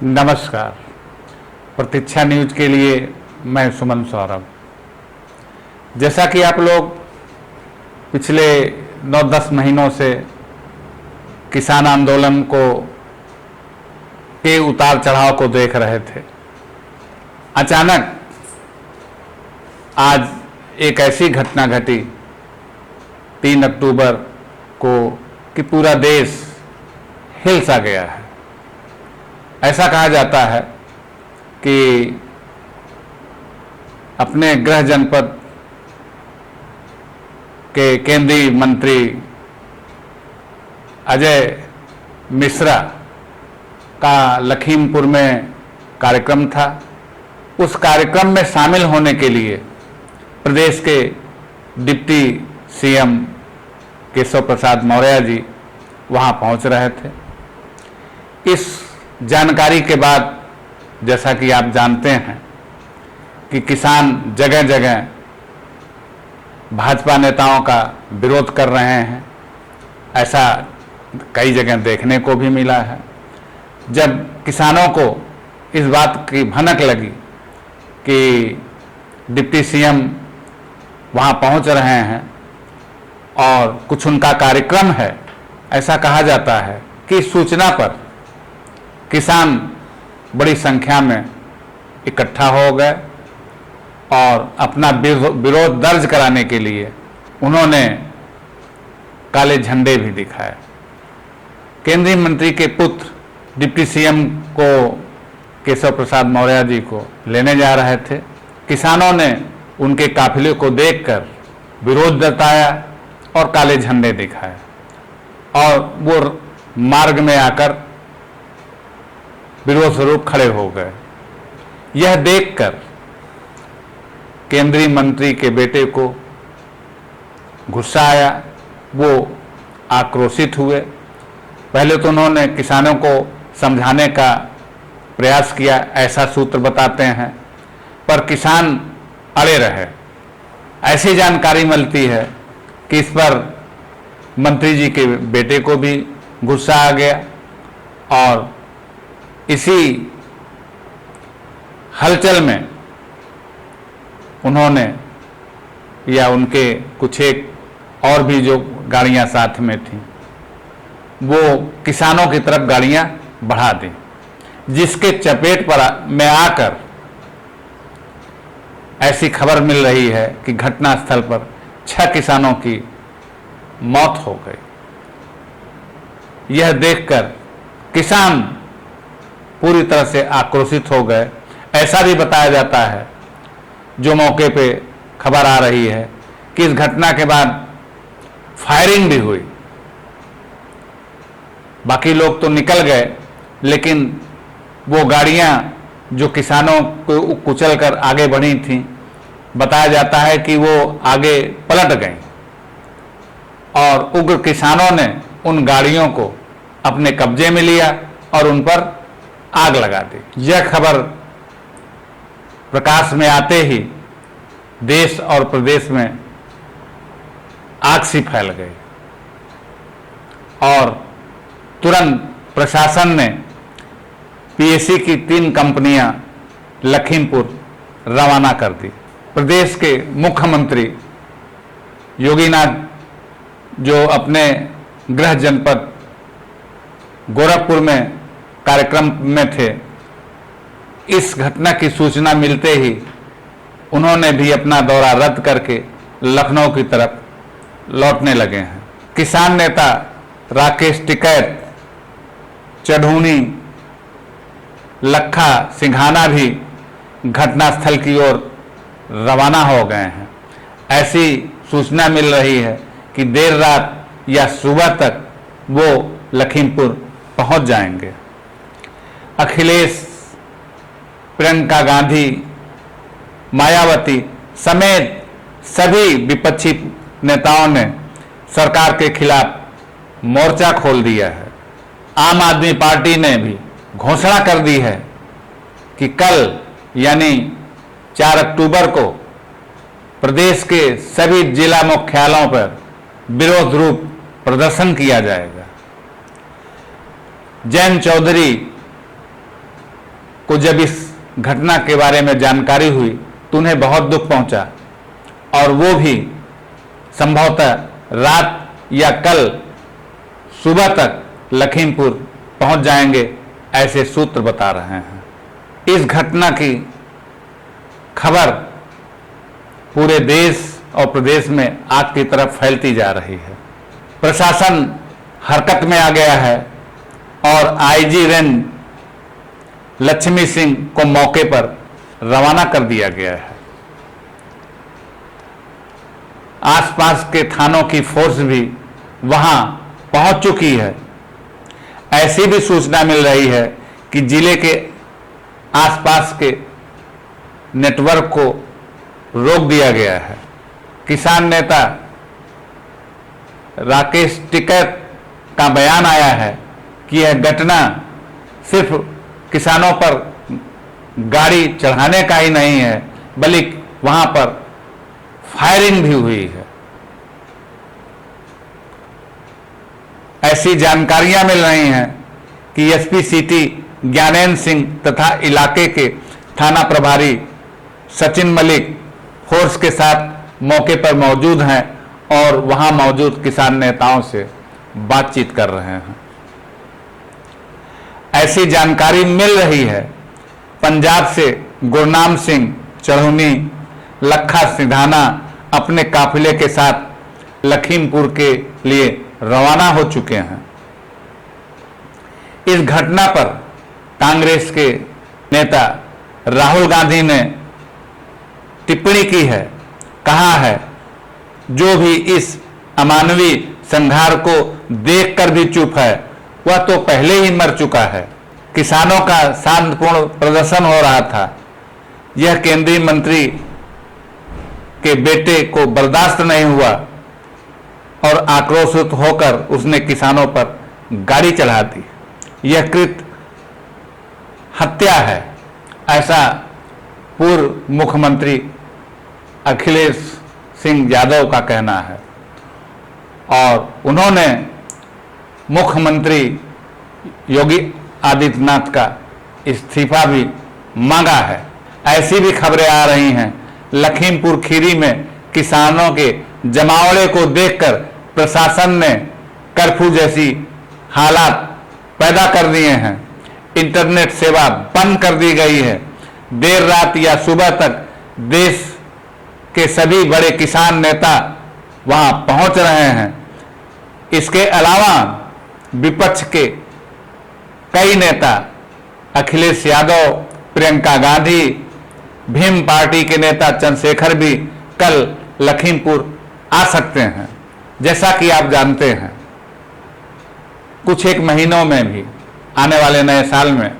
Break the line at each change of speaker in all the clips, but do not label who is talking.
नमस्कार। प्रतीक्षा न्यूज के लिए मैं सुमन सौरभ। जैसा कि आप लोग पिछले 9-10 महीनों से किसान आंदोलन के उतार चढ़ाव को देख रहे थे, अचानक आज एक ऐसी घटना घटी 3 अक्टूबर को कि पूरा देश हिल सा गया है। ऐसा कहा जाता है कि अपने गृह जनपद के केंद्रीय मंत्री अजय मिश्रा का लखीमपुर में कार्यक्रम था। उस कार्यक्रम में शामिल होने के लिए प्रदेश के डिप्टी सीएम केशव प्रसाद मौर्य जी वहां पहुंच रहे थे। इस जानकारी के बाद, जैसा कि आप जानते हैं कि किसान जगह जगह भाजपा नेताओं का विरोध कर रहे हैं, ऐसा कई जगह देखने को भी मिला है। जब किसानों को इस बात की भनक लगी कि डिप्टी सीएम वहां पहुंच रहे हैं और कुछ उनका कार्यक्रम है, ऐसा कहा जाता है कि सूचना पर किसान बड़ी संख्या में इकट्ठा हो गए और अपना विरोध दर्ज कराने के लिए उन्होंने काले झंडे भी दिखाए। केंद्रीय मंत्री के पुत्र डिप्टी सीएम को केशव प्रसाद मौर्य जी को लेने जा रहे थे। किसानों ने उनके काफिले को देखकर विरोध जताया और काले झंडे दिखाए और वो मार्ग में आकर विरोध स्वरूप खड़े हो गए। यह देखकर केंद्रीय मंत्री के बेटे को गुस्सा आया, वो आक्रोशित हुए। पहले तो उन्होंने किसानों को समझाने का प्रयास किया, ऐसा सूत्र बताते हैं, पर किसान अड़े रहे। ऐसी जानकारी मिलती है कि इस पर मंत्री जी के बेटे को भी गुस्सा आ गया और इसी हलचल में उन्होंने या उनके कुछ एक और भी जो गाड़ियां साथ में थीं, वो किसानों की तरफ गाड़ियां बढ़ा दी, जिसके चपेट में आकर ऐसी खबर मिल रही है कि घटनास्थल पर 6 किसानों की मौत हो गई। यह देखकर किसान पूरी तरह से आक्रोशित हो गए। ऐसा भी बताया जाता है, जो मौके पे खबर आ रही है, कि इस घटना के बाद फायरिंग भी हुई। बाकी लोग तो निकल गए, लेकिन वो गाड़ियां जो किसानों को कुचल कर आगे बढ़ी थीं, बताया जाता है कि वो आगे पलट गईं और उग्र किसानों ने उन गाड़ियों को अपने कब्जे में लिया और उन पर आग लगा दी। यह खबर प्रकाश में आते ही देश और प्रदेश में आग सी फैल गई और तुरंत प्रशासन ने पीएसी की 3 कंपनियां लखीमपुर रवाना कर दी। प्रदेश के मुख्यमंत्री योगीनाथ जो अपने गृह जनपद गोरखपुर में कार्यक्रम में थे, इस घटना की सूचना मिलते ही उन्होंने भी अपना दौरा रद्द करके लखनऊ की तरफ लौटने लगे हैं। किसान नेता राकेश टिकैत, चढ़ूनी, लखा सिंघाना भी घटनास्थल की ओर रवाना हो गए हैं। ऐसी सूचना मिल रही है कि देर रात या सुबह तक वो लखीमपुर पहुंच जाएंगे। अखिलेश, प्रियंका गांधी, मायावती समेत सभी विपक्षी नेताओं ने सरकार के खिलाफ मोर्चा खोल दिया है। आम आदमी पार्टी ने भी घोषणा कर दी है कि कल यानी 4 अक्टूबर को प्रदेश के सभी जिला मुख्यालयों पर विरोध रूप प्रदर्शन किया जाएगा। जैन चौधरी को जब इस घटना के बारे में जानकारी हुई तो उन्हें बहुत दुख पहुंचा और वो भी संभवतः रात या कल सुबह तक लखीमपुर पहुंच जाएंगे, ऐसे सूत्र बता रहे हैं। इस घटना की खबर पूरे देश और प्रदेश में आग की तरफ फैलती जा रही है। प्रशासन हरकत में आ गया है और आईजी रेंज लक्ष्मी सिंह को मौके पर रवाना कर दिया गया है। आसपास के थानों की फोर्स भी वहां पहुंच चुकी है। ऐसी भी सूचना मिल रही है कि जिले के आसपास के नेटवर्क को रोक दिया गया है। किसान नेता राकेश टिकैत का बयान आया है कि यह घटना सिर्फ किसानों पर गाड़ी चढ़ाने का ही नहीं है, बल्कि वहां पर फायरिंग भी हुई है। ऐसी जानकारियां मिल रही हैं कि एसपी सिटी ज्ञानेंद्र सिंह तथा इलाके के थाना प्रभारी सचिन मलिक फोर्स के साथ मौके पर मौजूद हैं और वहां मौजूद किसान नेताओं से बातचीत कर रहे हैं। ऐसी जानकारी मिल रही है पंजाब से गुरनाम सिंह चढ़ौनी लखा सिधाना अपने काफिले के साथ लखीमपुर के लिए रवाना हो चुके हैं। इस घटना पर कांग्रेस के नेता राहुल गांधी ने टिप्पणी की है, कहा है जो भी इस अमानवीय संघार को देखकर भी चुप है वह तो पहले ही मर चुका है। किसानों का शांतिपूर्ण प्रदर्शन हो रहा था। यह केंद्रीय मंत्री के बेटे को बर्दाश्त नहीं हुआ और आक्रोशित होकर उसने किसानों पर गाड़ी चढ़ा दी। यह कृत्य हत्या है, ऐसा पूर्व मुख्यमंत्री अखिलेश सिंह यादव का कहना है और उन्होंने मुख्यमंत्री योगी आदित्यनाथ का इस्तीफा भी मांगा है। ऐसी भी खबरें आ रही हैं लखीमपुर खीरी में किसानों के जमावड़े को देखकर प्रशासन ने कर्फ्यू जैसी हालात पैदा कर दिए हैं। इंटरनेट सेवा बंद कर दी गई है। देर रात या सुबह तक देश के सभी बड़े किसान नेता वहां पहुंच रहे हैं। इसके अलावा विपक्ष के कई नेता अखिलेश यादव, प्रियंका गांधी, भीम पार्टी के नेता चंद्रशेखर भी कल लखीमपुर आ सकते हैं। जैसा कि आप जानते हैं कुछ एक महीनों में भी आने वाले नए साल में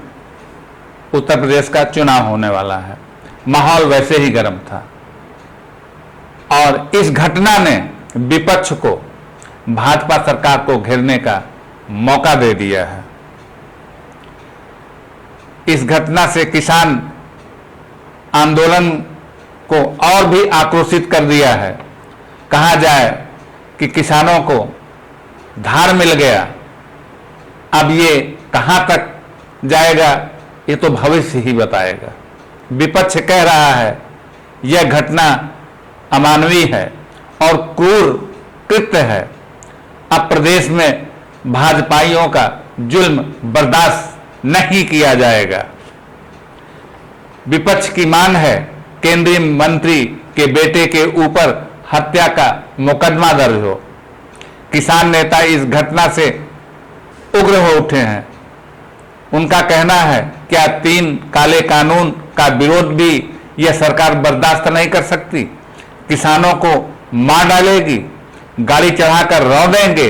उत्तर प्रदेश का चुनाव होने वाला है। माहौल वैसे ही गर्म था और इस घटना ने विपक्ष को भाजपा सरकार को घेरने का मौका दे दिया है। इस घटना से किसान आंदोलन को और भी आक्रोशित कर दिया है। कहा जाए कि किसानों को धार मिल गया। अब ये कहां तक जाएगा ये तो भविष्य ही बताएगा। विपक्ष कह रहा है यह घटना अमानवीय है और क्रूर कृत्य है। अब प्रदेश में भाजपाइयों का जुल्म बर्दाश्त नहीं किया जाएगा। विपक्ष की मांग है केंद्रीय मंत्री के बेटे के ऊपर हत्या का मुकदमा दर्ज हो। किसान नेता इस घटना से उग्र हो उठे हैं। उनका कहना है क्या 3 काले कानून का विरोध भी यह सरकार बर्दाश्त नहीं कर सकती? किसानों को मार डालेगी, गाड़ी चढ़ाकर रौ देंगे।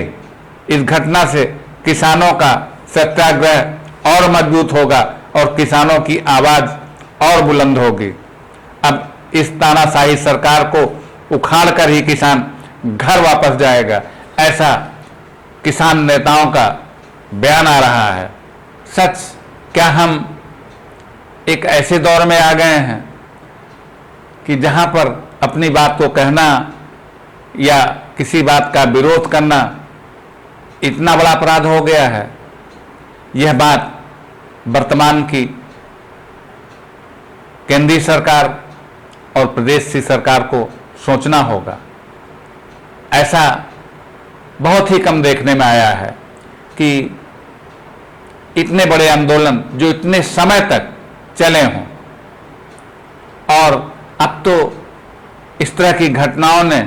इस घटना से किसानों का सत्याग्रह और मजबूत होगा और किसानों की आवाज और बुलंद होगी। अब इस तानाशाही सरकार को उखाड़ कर ही किसान घर वापस जाएगा, ऐसा किसान नेताओं का बयान आ रहा है। सच क्या हम एक ऐसे दौर में आ गए हैं कि जहां पर अपनी बात को कहना या किसी बात का विरोध करना इतना बड़ा अपराध हो गया है? यह बात वर्तमान की केंद्रीय सरकार और प्रदेश की सरकार को सोचना होगा। ऐसा बहुत ही कम देखने में आया है कि इतने बड़े आंदोलन जो इतने समय तक चले हों, और अब तो इस तरह की घटनाओं ने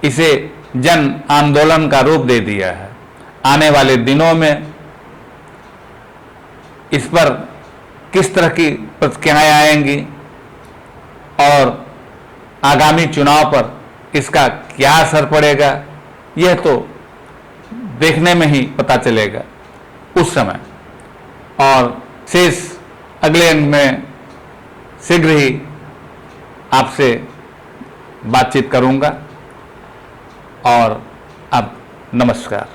इसे जन आंदोलन का रूप दे दिया है। आने वाले दिनों में इस पर किस तरह की प्रतिक्रियाएं आएंगी और आगामी चुनाव पर इसका क्या असर पड़ेगा, यह तो देखने में ही पता चलेगा उस समय। और शेष अगले अंक में शीघ्र ही आपसे बातचीत करूंगा। और अब नमस्कार।